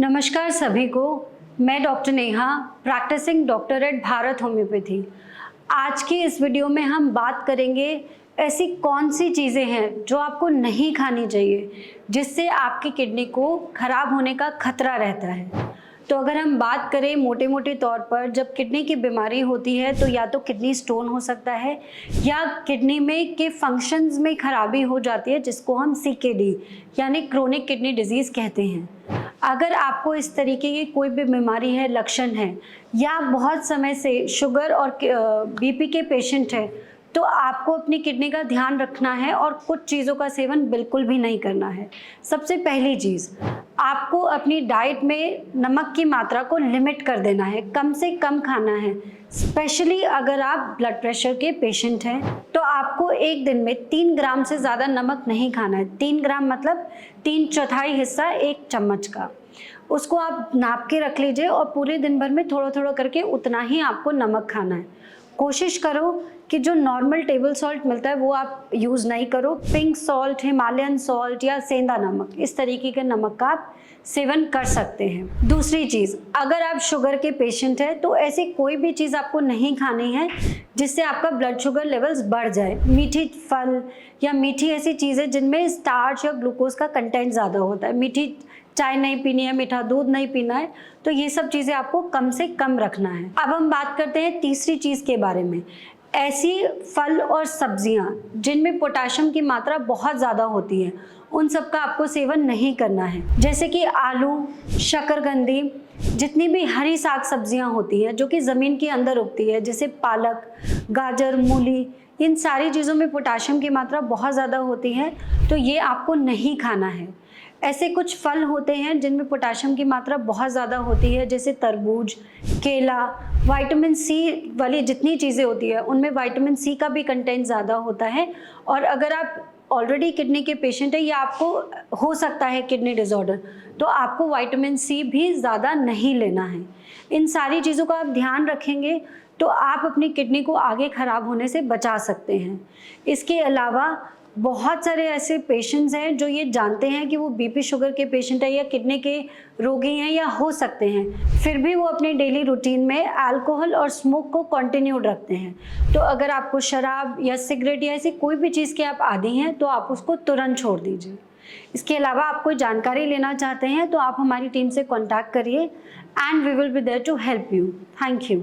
नमस्कार सभी को। मैं doctor Neha, practising doctor at Bharat homeopathy. आज की इस वीडियो में हम बात करेंगे ऐसी कौन सी चीज़ें हैं जो आपको नहीं खानी चाहिए जिससे आपकी किडनी को खराब होने का खतरा रहता है। तो अगर हम बात करें मोटे मोटे तौर पर, जब किडनी की बीमारी होती है तो या तो किडनी स्टोन हो सकता है या किडनी में के फंक्शंस में खराबी हो जाती है, जिसको हम सीकेडी यानी क्रोनिक किडनी डिजीज़ कहते हैं। अगर आपको इस तरीके की कोई भी बीमारी है, लक्षण है, या बहुत समय से शुगर और बीपी के पेशेंट है, तो आपको अपनी किडनी का ध्यान रखना है और कुछ चीज़ों का सेवन बिल्कुल भी नहीं करना है। सबसे पहली चीज़, आपको अपनी डाइट में नमक की मात्रा को लिमिट कर देना है, कम से कम खाना है। स्पेशली अगर आप ब्लड प्रेशर के पेशेंट हैं तो आपको एक दिन में 3 ग्राम से ज़्यादा नमक नहीं खाना है। 3 ग्राम मतलब 3/4 हिस्सा एक चम्मच का। उसको आप नाप के रख लीजिए और पूरे दिन भर में थोड़ा थोड़ा करके उतना ही आपको नमक खाना है। कोशिश करो कि जो नॉर्मल टेबल सॉल्ट मिलता है वो आप यूज़ नहीं करो। पिंक सॉल्ट, हिमालयन सॉल्ट या सेंधा नमक, इस तरीके के नमक का आप सेवन कर सकते हैं। दूसरी चीज़, अगर आप शुगर के पेशेंट हैं तो ऐसी कोई भी चीज़ आपको नहीं खानी है जिससे आपका ब्लड शुगर लेवल्स बढ़ जाए। मीठी फल या मीठी ऐसी चीज़ें जिनमें स्टार्च या ग्लूकोज का कंटेंट ज़्यादा होता है। मीठी चाय नहीं पीनी है, मीठा दूध नहीं पीना है, तो ये सब चीज़ें आपको कम से कम रखना है। अब हम बात करते हैं तीसरी चीज़ के बारे में। ऐसी फल और सब्जियां जिनमें पोटाशियम की मात्रा बहुत ज़्यादा होती है, उन सब का आपको सेवन नहीं करना है। जैसे कि आलू, शकरकंदी, जितनी भी हरी साग सब्जियां होती हैं जो कि ज़मीन के अंदर उगती है, जैसे पालक, गाजर, मूली, इन सारी चीज़ों में पोटाशियम की मात्रा बहुत ज़्यादा होती है, तो ये आपको नहीं खाना है। ऐसे कुछ फल होते हैं जिनमें पोटाशियम की मात्रा बहुत ज़्यादा होती है, जैसे तरबूज, केला। विटामिन सी वाली जितनी चीज़ें होती है उनमें विटामिन सी का भी कंटेंट ज़्यादा होता है। और अगर आप ऑलरेडी किडनी के पेशेंट है या आपको हो सकता है किडनी डिसऑर्डर, तो आपको विटामिन सी भी ज़्यादा नहीं लेना है। इन सारी चीज़ों का आप ध्यान रखेंगे तो आप अपनी किडनी को आगे ख़राब होने से बचा सकते हैं। इसके अलावा बहुत सारे ऐसे पेशेंट्स हैं जो ये जानते हैं कि वो बीपी शुगर के पेशेंट है या किडनी के रोगी हैं या हो सकते हैं, फिर भी वो अपने डेली रूटीन में अल्कोहल और स्मोक को कंटिन्यूड रखते हैं। तो अगर आपको शराब या सिगरेट या ऐसी कोई भी चीज़ के आप आदी हैं तो आप उसको तुरंत छोड़ दीजिए। इसके अलावा आप कोई जानकारी लेना चाहते हैं तो आप हमारी टीम से कॉन्टैक्ट करिए and we will be there to help you. Thank you.